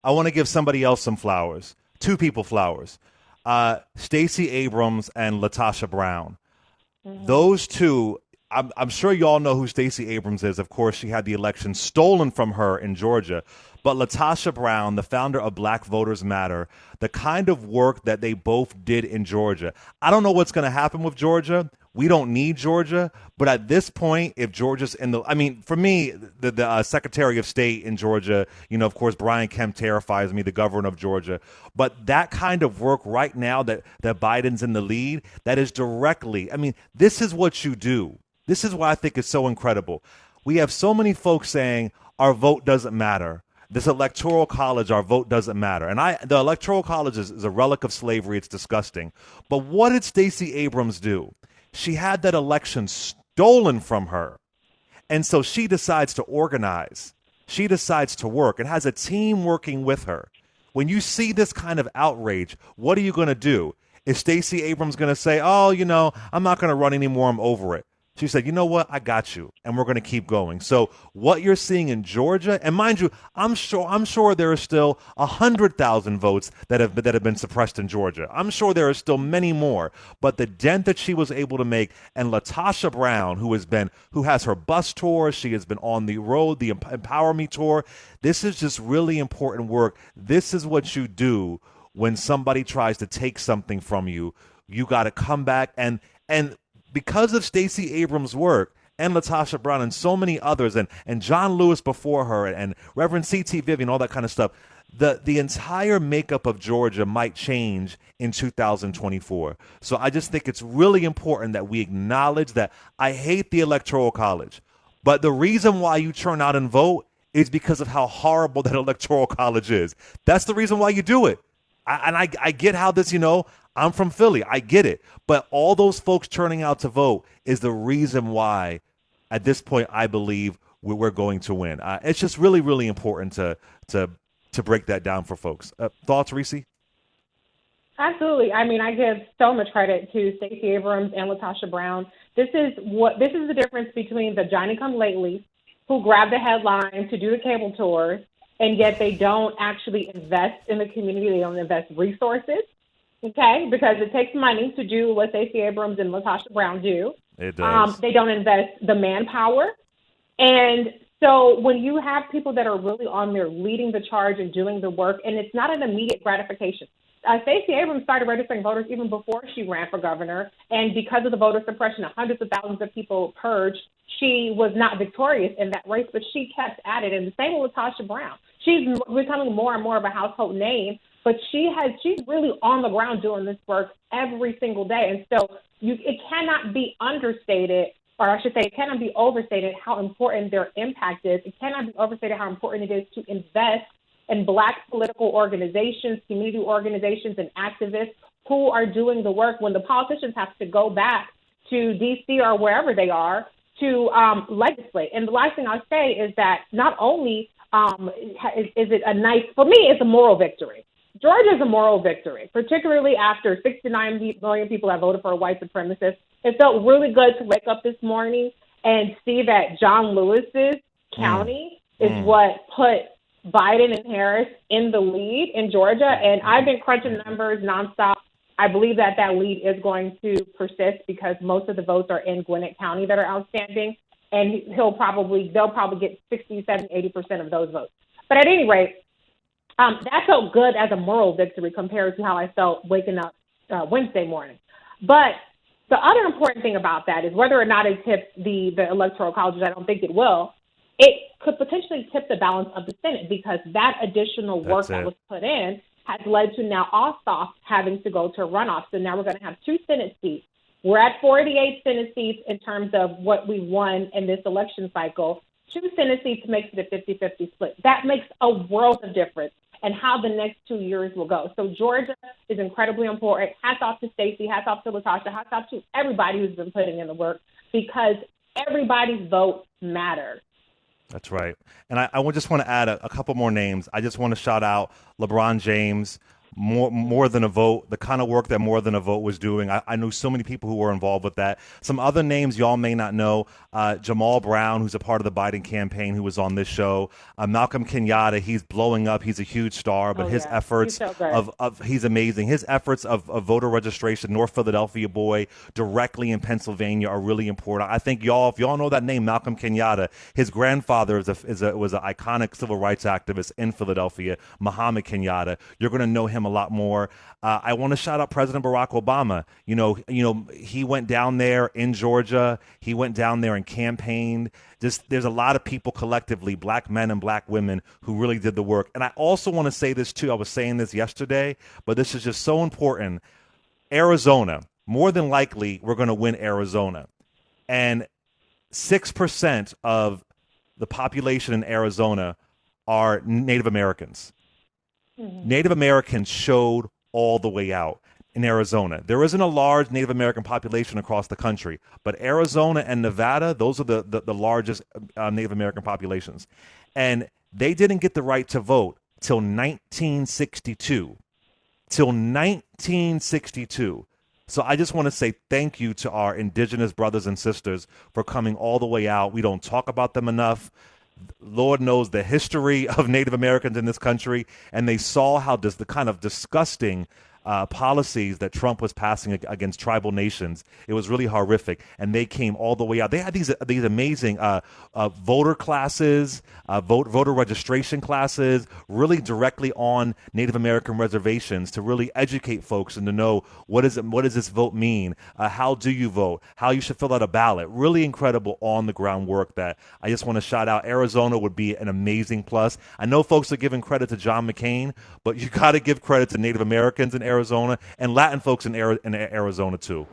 I want to give somebody else some flowers. Two people flowers. Stacey Abrams and LaTosha Brown. Hmm. Those two, I'm sure you all know who Stacey Abrams is. Of course, she had the election stolen from her in Georgia. But LaTosha Brown, the founder of Black Voters Matter, the kind of work that they both did in Georgia. I don't know what's going to happen with Georgia. We don't need Georgia. But at this point, if Georgia's in the, I mean, for me, the Secretary of State in Georgia, of course, Brian Kemp terrifies me, the governor of Georgia. But that kind of work right now that Biden's in the lead, that is directly, I mean, this is what you do. This is why I think it's so incredible. We have so many folks saying our vote doesn't matter. This electoral college, our vote doesn't matter. And the electoral college is a relic of slavery. It's disgusting. But what did Stacey Abrams do? She had that election stolen from her. And so she decides to organize. She decides to work and has a team working with her. When you see this kind of outrage, what are you going to do? Is Stacey Abrams going to say, oh, I'm not going to run anymore. I'm over it. She said, you know what? I got you. And we're going to keep going. So what you're seeing in Georgia, and mind you, I'm sure there are still 100,000 votes that have been suppressed in Georgia. I'm sure there are still many more. But the dent that she was able to make, and LaTosha Brown, who has her bus tour, she has been on the road, the Empower Me tour. This is just really important work. This is what you do when somebody tries to take something from you. You got to come back and because of Stacey Abrams' work and LaTosha Brown and so many others and John Lewis before her and Reverend C.T. Vivian, all that kind of stuff, the entire makeup of Georgia might change in 2024. So I just think it's really important that we acknowledge that I hate the Electoral College, but the reason why you turn out and vote is because of how horrible that Electoral College is. That's the reason why you do it. I get how this, I'm from Philly. I get it. But all those folks turning out to vote is the reason why, at this point, I believe we're going to win. It's just really, really important to break that down for folks. Thoughts, Reese? Absolutely. I mean, I give so much credit to Stacey Abrams and LaTosha Brown. This is the difference between the Johnny Come Lately who grab the headline to do the cable tours, and yet they don't actually invest in the community. They don't invest resources, okay, because it takes money to do what Stacey Abrams and LaTosha Brown do. It does. They don't invest the manpower. And so when you have people that are really on there leading the charge and doing the work, and it's not an immediate gratification. Stacey Abrams started registering voters even before she ran for governor, and because of the voter suppression of hundreds of thousands of people purged, she was not victorious in that race, but she kept at it. And the same with LaTosha Brown. She's becoming more and more of a household name, but she's really on the ground doing this work every single day. And so it cannot be understated, or I should say, it cannot be overstated how important their impact is. It cannot be overstated how important it is to invest in Black political organizations, community organizations, and activists who are doing the work when the politicians have to go back to D.C. or wherever they are to legislate. And the last thing I'll say is that not only is it for me, it's a moral victory. Georgia is a moral victory, particularly after 69 million people have voted for a white supremacist. It felt really good to wake up this morning and see that John Lewis's county is what put Biden and Harris in the lead in Georgia. And I've been crunching numbers nonstop. I believe that lead is going to persist because most of the votes are in Gwinnett County that are outstanding. And they'll probably get 60, 70, 80% of those votes. But at any rate, that felt good as a moral victory compared to how I felt waking up Wednesday morning. But the other important thing about that is whether or not it tips the Electoral College, which I don't think it will, it could potentially tip the balance of the Senate because that additional work that was put in has led to now Ossoff having to go to runoff. So now we're going to have 2 Senate seats. We're at 48 Senate seats in terms of what we won in this election cycle. 2 Senate seats makes it a 50-50 split. That makes a world of difference in how the next 2 years will go. So Georgia is incredibly important. Hats off to Stacey, hats off to LaTosha, hats off to everybody who's been putting in the work because everybody's vote matters. That's right. And I just want to add a couple more names. I just want to shout out LeBron James, more than a vote, the kind of work that More Than a Vote was doing. I knew so many people who were involved with that. Some other names y'all may not know: Jamal Brown, who's a part of the Biden campaign, who was on this show. Malcolm Kenyatta, he's blowing up. He's a huge star, but his efforts he's amazing. His efforts of voter registration, North Philadelphia boy, directly in Pennsylvania, are really important. I think if y'all know that name, Malcolm Kenyatta, his grandfather was an iconic civil rights activist in Philadelphia, Muhammad Kenyatta. You're going to know him a lot more. I want to shout out President Barack Obama. He went down there in Georgia. He went down there and campaigned. There's a lot of people collectively, black men and black women, who really did the work. And I also want to say this too. I was saying this yesterday, but this is just so important. Arizona, more than likely, we're going to win Arizona. And 6% of the population in Arizona are Native Americans. Native Americans showed all the way out in Arizona. There isn't a large Native American population across the country, but Arizona and Nevada, those are the largest Native American populations. And they didn't get the right to vote till 1962. Till 1962. So I just want to say thank you to our indigenous brothers and sisters for coming all the way out. We don't talk about them enough. Lord knows the history of Native Americans in this country, and they saw how the kind of disgusting policies that Trump was passing against tribal nations. It was really horrific, and they came all the way out. They had these amazing voter classes, voter registration classes, really directly on Native American reservations to really educate folks and to know what does this vote mean, how do you vote, how you should fill out a ballot. Really incredible on the ground work that I just want to shout out. Arizona would be an amazing plus. I know folks are giving credit to John McCain, but you got to give credit to Native Americans in Arizona and Latin folks in Arizona too.